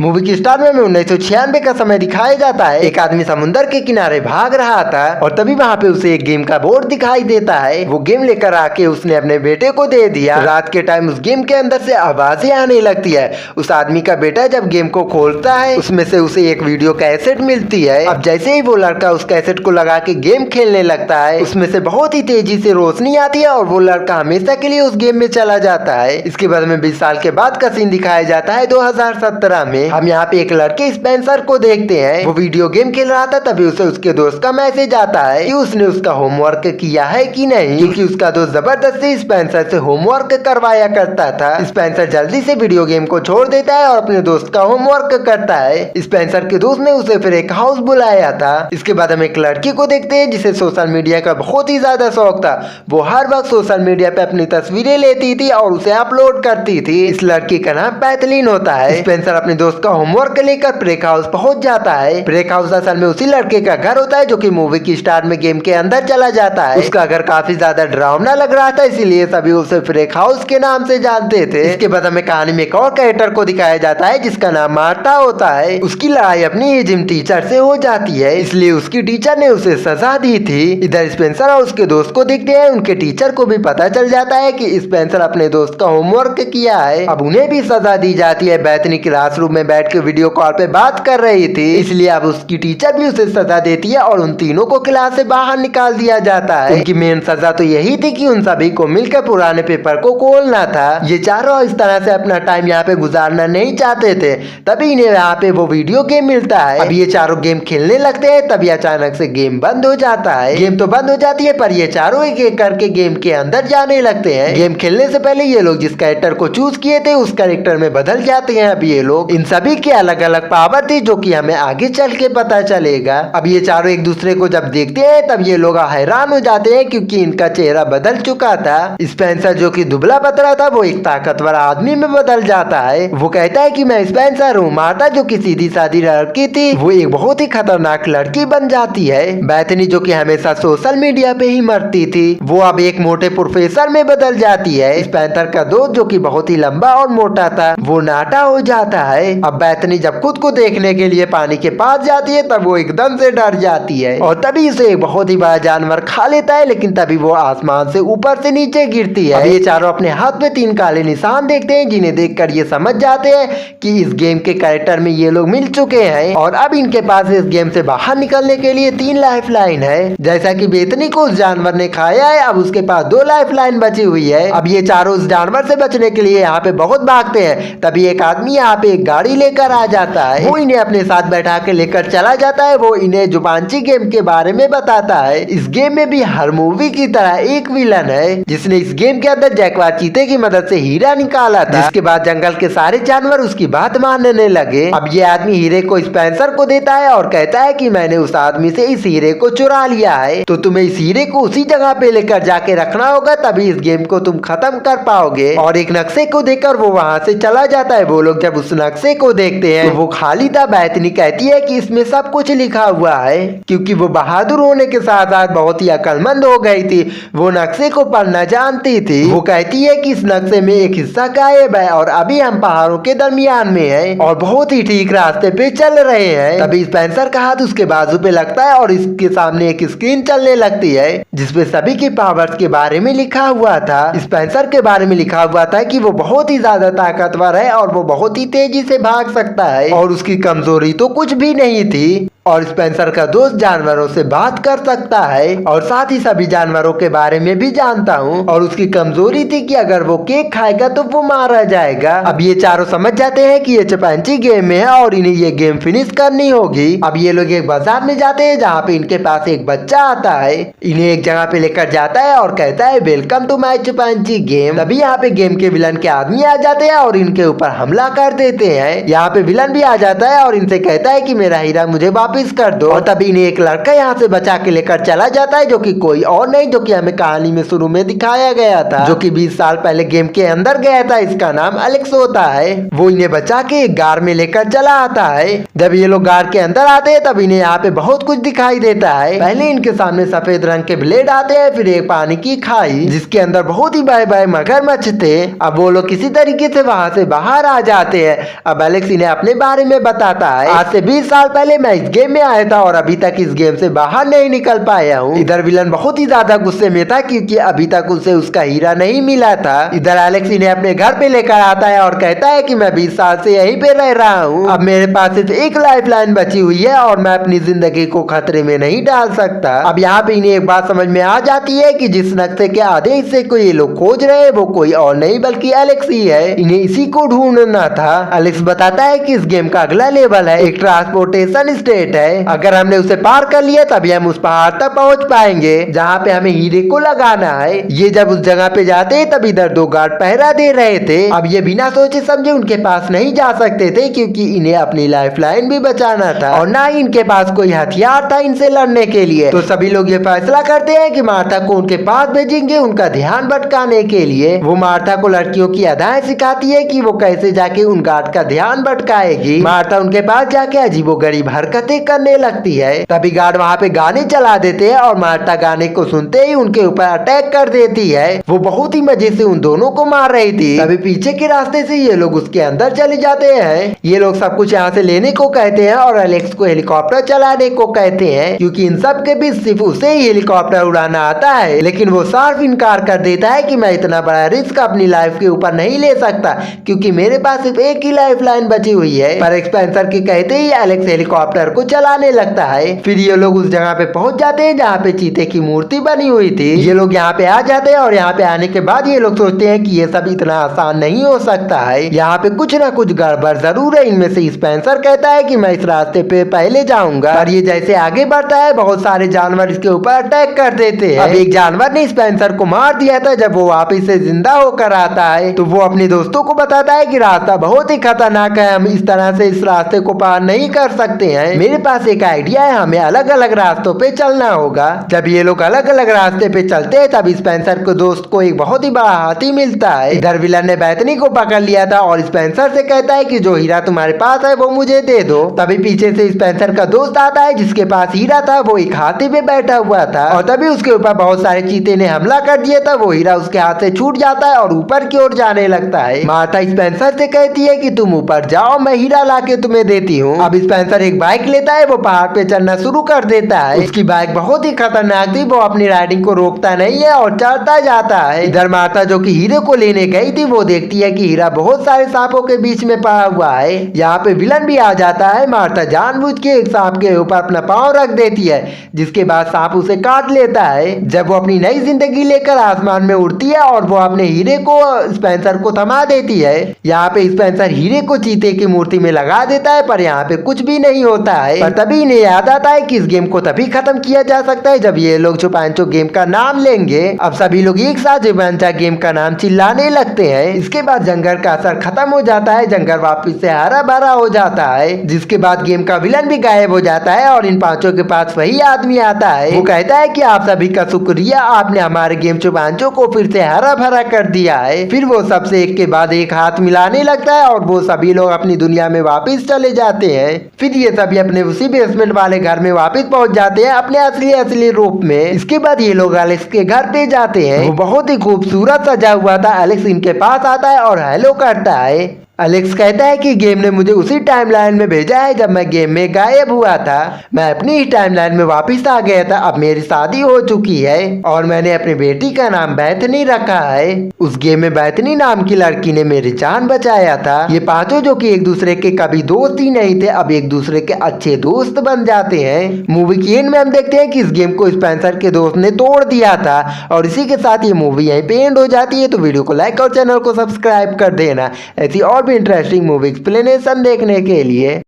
Movie की start में 1996 का समय दिखाया जाता है। एक आदमी समुद्र के किनारे भाग रहा था और तभी वहाँ पे उसे एक गेम का बोर्ड दिखाई देता है। वो गेम लेकर आके उसने अपने बेटे को दे दिया। रात के टाइम उस गेम के अंदर से आवाजें आने लगती है। उस आदमी का बेटा जब गेम को खोलता है उसमें से उसे एक वीडियो कैसेट मिलती है। अब जैसे ही वो लड़का उस कैसेट को लगा के गेम खेलने लगता है उसमें से बहुत ही तेजी से रोशनी आती है और वो लड़का हमेशा के लिए उस गेम में चला जाता है। इसके बाद में 20 साल के बाद का सीन दिखाया जाता है 2017 में। हम यहाँ पे एक लड़के स्पेंसर को देखते हैं। वो वीडियो गेम खेल रहा था तभी उसे उसके दोस्त का मैसेज आता है कि उसने उसका होमवर्क किया है कि नहीं, क्योंकि उसका दोस्त जबरदस्ती स्पेंसर से होमवर्क करवाया करता था। स्पेंसर जल्दी से वीडियो गेम को छोड़ देता है और अपने दोस्त का होमवर्क करता है। स्पेंसर के दोस्त ने उसे फिर एक हाउस बुलाया था। इसके बाद हम एक लड़की को देखते हैं जिसे सोशल मीडिया का बहुत ही ज्यादा शौक था। वो हर वक्त सोशल मीडिया पे अपनी तस्वीरें लेती थी और उसे अपलोड करती थी। इस लड़की का नाम पैथलीन होता है। स्पेंसर अपने दोस्त का होमवर्क लेकर ब्रेक हाउस पहुंच जाता है। ब्रेक हाउस असल में उसी लड़के का घर होता है जो कि मूवी की स्टार्ट में गेम के अंदर चला जाता है। उसका घर काफी ज्यादा डरावना लग रहा था इसीलिए सभी उसे ब्रेक हाउस के नाम से जानते थे। इसके बाद हमें कहानी में एक और कैरेक्टर को दिखाया जाता है जिसका नाम मार्टा होता है। उसकी लड़ाई अपनी जिम टीचर से हो जाती है इसलिए उसकी टीचर ने उसे सजा दी थी। इधर स्पेंसर और उसके दोस्त को देखते हैं। उनके टीचर को भी पता चल जाता है कि स्पेंसर अपने दोस्त का होमवर्क किया है। अब उन्हें भी सजा दी जाती है। बैथनी क्लासरूम में बैठ के वीडियो कॉल पे बात कर रही थी इसलिए अब उसकी टीचर भी उसे सजा देती है और उन तीनों को क्लास से बाहर निकाल दिया जाता है। उनकी मेन सजा तो यही थी कि उन सभी को मिलकर पुराने पेपर को खोलना था। ये चारों इस तरह से अपना टाइम यहाँ पे गुजारना नहीं चाहते थे तभी इन्हें यहाँ पे वो वीडियो गेम मिलता है। अब ये चारों गेम खेलने लगते हैं तभी अचानक से गेम बंद हो जाता है। गेम तो बंद हो जाती है पर ये चारों एक एक करके गेम के अंदर जाने लगते हैं। गेम खेलने से पहले ये लोग जिस कैरेक्टर को चूज किए थे उस कैरेक्टर में बदल जाते हैं। अब ये लोग इन सभी की अलग अलग पावर थी जो कि हमें आगे चल के पता चलेगा। अब ये चारों एक दूसरे को जब देखते हैं तब ये लोग हैरान हो जाते हैं क्योंकि इनका चेहरा बदल चुका था। स्पेंसर जो कि दुबला पतला था वो एक ताकतवर आदमी में बदल जाता है। वो कहता है कि मैं स्पेंसर हूँ। मार्टा जो कि सीधी सादी लड़की थी वो एक बहुत ही खतरनाक लड़की बन जाती है। बैथनी जो कि हमेशा सोशल मीडिया पे ही मरती थी वो अब एक मोटे प्रोफेसर में बदल जाती है। स्पेंसर का दोस्त जो कि बहुत ही लंबा और मोटा था वो नाटा हो जाता है। अब बैथनी जब खुद को देखने के लिए पानी के पास जाती है तब वो एकदम से डर जाती है और तभी उसे एक बहुत ही बड़ा जानवर खा लेता है लेकिन तभी वो आसमान से ऊपर से नीचे गिरती है। अब ये चारों अपने हाथ में 3 काले निशान देखते हैं जिन्हें देखकर ये समझ जाते हैं कि इस गेम के कैरेक्टर में ये लोग मिल चुके हैं और अब इनके पास इस गेम से बाहर निकलने के लिए 3 लाइफ लाइन है। जैसा कि बेतनी को उस जानवर ने खाया है अब उसके पास 2 लाइफ लाइन बची हुई है। अब ये चारों उस जानवर से बचने के लिए यहाँ पे बहुत भागते हैं तभी एक आदमी यहाँ पे एक गाड़ी लेकर आ जाता है। वो इन्हें अपने साथ बैठा के लेकर चला जाता है। वो इन्हें जुबांची गेम के बारे में बताता है। इस गेम में भी हर मूवी की तरह एक विलन है जिसने इस गेम के अंदर जैकवार चीते की मदद से हीरा निकाला था। जिसके बाद जंगल के सारे जानवर उसकी बात मानने लगे। अब ये आदमी हीरे को स्पेंसर को देता है और कहता है कि मैंने उस आदमी से इस हीरे को चुरा लिया है तो तुम्हें इस हीरे को उसी जगह पे लेकर जाके रखना होगा तभी इस गेम को तुम खत्म कर पाओगे। और एक नक्शे को देखकर वो वहाँ से चला जाता है। वो लोग जब उस नक्शे को देखते हैं तो वो खाली था। बैथनी कहती है कि इसमें सब कुछ लिखा हुआ है क्योंकि वो बहादुर होने के साथ साथ बहुत ही अक्लमंद हो गई थी। वो नक्शे को पढ़ना जानती थी। वो कहती है कि इस नक्शे में एक हिस्सा गायब है और अभी हम पहाड़ों के दरमियान में हैं और बहुत ही ठीक रास्ते पे चल रहे हैं। तभी स्पेंसर का हाथ उसके बाजू पे लगता है और इसके सामने एक स्क्रीन चलने लगती है जिसपे सभी की पावर्स के बारे में लिखा हुआ था। स्पेंसर के बारे में लिखा हुआ था कि वो बहुत ही ज्यादा ताकतवर है और वो बहुत ही तेजी से भाग सकता है और उसकी कमजोरी तो कुछ भी नहीं थी और स्पेंसर का दोस्त जानवरों से बात कर सकता है और साथ ही सभी जानवरों के बारे में भी जानता हूँ और उसकी कमजोरी थी कि अगर वो केक खाएगा तो वो मारा जाएगा। अब ये चारों समझ जाते हैं कि ये चिंपैंजी गेम में है और इन्हें ये गेम फिनिश करनी होगी। अब ये लोग एक बाजार में जाते हैं जहाँ पे इनके पास एक बच्चा आता है। इन्हें एक जगह पे लेकर जाता है और कहता है welcome to my chimpanzee game. तभी यहाँ पे गेम के विलन के आदमी आ जाते हैं और इनके ऊपर हमला कर देते हैं। यहाँ पे विलन भी आ जाता है और इनसे कहता है कि मेरा हीरा मुझे वापस कर दो। और तभी इन्हें एक लड़का यहाँ से बचा के लेकर चला जाता है, जो कि कोई और नहीं, जो कि हमें कहानी में शुरू में दिखाया गया था, जो कि 20 साल पहले गेम के अंदर गया था। इसका नाम एलेक्स होता है। वो इन्हें बचा के एक गार में लेकर चला आता है। जब ये लोग गार के अंदर आते हैं तब इन्हें यहाँ पे बहुत कुछ दिखाई देता है। पहले इनके सामने सफेद रंग के ब्लेड आते हैं, फिर एक पानी की खाई जिसके अंदर बहुत ही बड़े बड़े मगरमच्छ थे। अब वो लोग किसी तरीके से वहाँ से बाहर आ जाते हैं। अब एलेक्स इन्हें अपने बारे में बताता है। आज से 20 साल पहले मैं इस गेम में आया था और अभी तक इस गेम से बाहर नहीं निकल पाया हूँ। इधर विलन बहुत ही ज्यादा गुस्से में था क्योंकि अभी तक उसे उसका हीरा नहीं मिला था। इधर एलेक्स इन्हें अपने घर पे लेकर आता है और कहता है कि मैं 20 साल से यहीं पे रह रहा हूँ। अब मेरे पास सिर्फ एक लाइफ लाइन बची हुई है और मैं अपनी जिंदगी को खतरे में नहीं डाल सकता। अब यहाँ पे इन्हें एक बात समझ में आ जाती है कि जिस नक्शे के आधे हिस्से को ये लोग खोज रहे हैं वो कोई और नहीं बल्कि एलेक्स ही है। इन्हें इसी को ढूंढना था। एलेक्स बताता है कि इस गेम का अगला लेवल है एक ट्रांसपोर्टेशन स्टेट है। अगर हमने उसे पार कर लिया तभी हम उस पहाड़ तक पहुंच पाएंगे जहाँ पे हमें हीरे को लगाना है। ये जब उस जगह पे जाते तब इधर 2 गार्ड पहरा दे रहे थे। अब ये बिना सोचे समझे उनके पास नहीं जा सकते थे क्योंकि इन्हें अपनी लाइफ लाइन भी बचाना था और ना ही इनके पास कोई हथियार था इनसे लड़ने के लिए। तो सभी लोग ये फैसला करते हैं कि मार्था को उनके पास भेजेंगे उनका ध्यान भटकाने के लिए। वो मार्था को लड़कियों की अदाएं सिखाती है कि वो कैसे जाके उन गार्ड का ध्यान भटकाएगी। मार्था उनके पास जाके अजीबोगरीब हरकतें करने लगती है। तभी गार्ड वहाँ पे गाने चला देते हैं और मार्था गाने को सुनते ही उनके ऊपर अटैक कर देती है। वो बहुत ही मजे से उन दोनों को मार रही थी। तभी पीछे के रास्ते से ये लोग उसके अंदर चले जाते हैं। ये लोग सब कुछ यहाँ से लेने को कहते हैं और एलेक्स को हेलीकॉप्टर चलाने को कहते हैं क्योंकि इन सब के बीच सिर्फ उसे ही हेलीकॉप्टर उड़ाना आता है। लेकिन वो साफ इनकार कर देता है कि मैं इतना बड़ा रिस्क अपनी लाइफ के ऊपर नहीं ले सकता क्योंकि मेरे पास सिर्फ एक ही लाइफ लाइन बची हुई है। पर स्पेंसर के कहते ही एलेक्स हेलीकॉप्टर को चलाने लगता है। फिर ये लोग उस जगह पे पहुंच जाते हैं जहाँ पे चीते की मूर्ति बनी हुई थी। ये लोग यहाँ पे आ जाते हैं और यहाँ पे आने के बाद ये लोग सोचते हैं कि ये सब इतना आसान नहीं हो सकता है, यहाँ पे कुछ ना कुछ गड़बड़ जरूर है। इनमें से स्पेंसर कहता है कि मैं इस रास्ते पे पहले जाऊंगा। पर ये जैसे आगे बढ़ता है बहुत सारे जानवर इसके ऊपर अटैक कर देते हैं। अब एक जानवर ने स्पेंसर को मार दिया था। जब वो वापिस से जिंदा होकर आता है तो वो अपने दोस्तों को बताता है कि रास्ता बहुत ही खतरनाक है, हम इस तरह से इस रास्ते को पार नहीं कर सकते हैं। मेरे पास एक आइडिया है, हमें अलग अलग रास्तों पे चलना होगा। जब ये लोग अलग अलग रास्ते पे चलते हैं तब स्पेंसर को दोस्त को एक बहुत ही बड़ा हाथी मिलता है। इधर विलन ने बैथनी को पकड़ लिया था और स्पेंसर से कहता है कि जो हीरा तुम्हारे पास है वो मुझे दे दो। तभी पीछे से स्पेंसर का दोस्त आता है जिसके पास हीरा था। वो एक हाथी पे बैठा हुआ था और तभी उसके ऊपर बहुत सारे चीते ने हमला कर दिया था। वो हीरा उसके हाथ से छूट जाता है और ऊपर की ओर जाने लगता है। मार्था स्पेंसर से कहती है कि तुम ऊपर जाओ, मैं हीरा लाके तुम्हें देती हूँ। अब स्पेंसर एक बाइक लेता है, वो पहाड़ पे चढ़ना शुरू कर देता है। उसकी बाइक बहुत ही खतरनाक थी, वो अपनी राइडिंग को रोकता नहीं है और चढ़ता जाता है। इधर मार्था जो कि हीरे को लेने गई थी वो देखती है कि हीरा बहुत सारे सांपों के बीच में पड़ा हुआ है। यहाँ पे विलन भी आ जाता है। मार्था जानबूझ के एक सांप के ऊपर अपना पाँव रख देती है जिसके बाद सांप उसे काट लेता है। जब वो अपनी नई जिंदगी लेकर आसमान में उड़ती है और वो अपने हीरे को स्पेंसर को थमा देती है। यहाँ पे स्पेंसर हीरे को चीते की मूर्ति में लगा देता है पर यहाँ पे कुछ भी नहीं होता है। पर तभी इन्हें याद आता है कि इस गेम को तभी खत्म किया जा सकता है जब ये लोग छुपांचो गेम का नाम लेंगे। अब सभी लोग एक साथ छुपांचा गेम का नाम चिल्लाने लगते हैं। इसके बाद जंगल का असर खत्म हो जाता है, जंगल वापस से हरा भरा हो जाता है। जिसके बाद गेम का विलन भी गायब हो जाता है और इन पांचों के पास वही आदमी आता है। वो कहता है कि आप सभी का शुक्रिया, आपने हमारे गेम छुपांचो को फिर से हरा भरा कर दिया है। फिर वो सबसे एक के बाद एक हाथ मिलाने लगता है और वो सभी लोग अपनी दुनिया में वापस चले जाते हैं। फिर ये सभी अपने उसी बेसमेंट वाले घर में वापस पहुंच जाते हैं अपने असली रूप में। इसके बाद ये लोग एलेक्स के घर पे जाते हैं। वो बहुत ही खूबसूरत सजा हुआ था। एलेक्स इनके पास आता है और हेलो करता है। एलेक्स कहता है कि गेम ने मुझे उसी टाइमलाइन में भेजा है जब मैं गेम में गायब हुआ था। मैं अपनी ही टाइमलाइन में वापस आ गया था। अब मेरी शादी हो चुकी है और मैंने अपनी बेटी का नाम बैथनी रखा है। उस गेम में बैथनी नाम की लड़की ने मेरी जान बचाया था। ये पांचों जो कि एक दूसरे के कभी दोस्त ही नहीं थे अब एक दूसरे के अच्छे दोस्त बन जाते हैं। मूवी की एंड में हम देखते हैं कि इस गेम को स्पेंसर के दोस्त ने तोड़ दिया था और इसी के साथ ये मूवी यहीं पे एंड हो जाती है। तो वीडियो को लाइक और चैनल को सब्सक्राइब कर देना ऐसी और इंटरेस्टिंग मूवी एक्सप्लेनेशन देखने के लिए।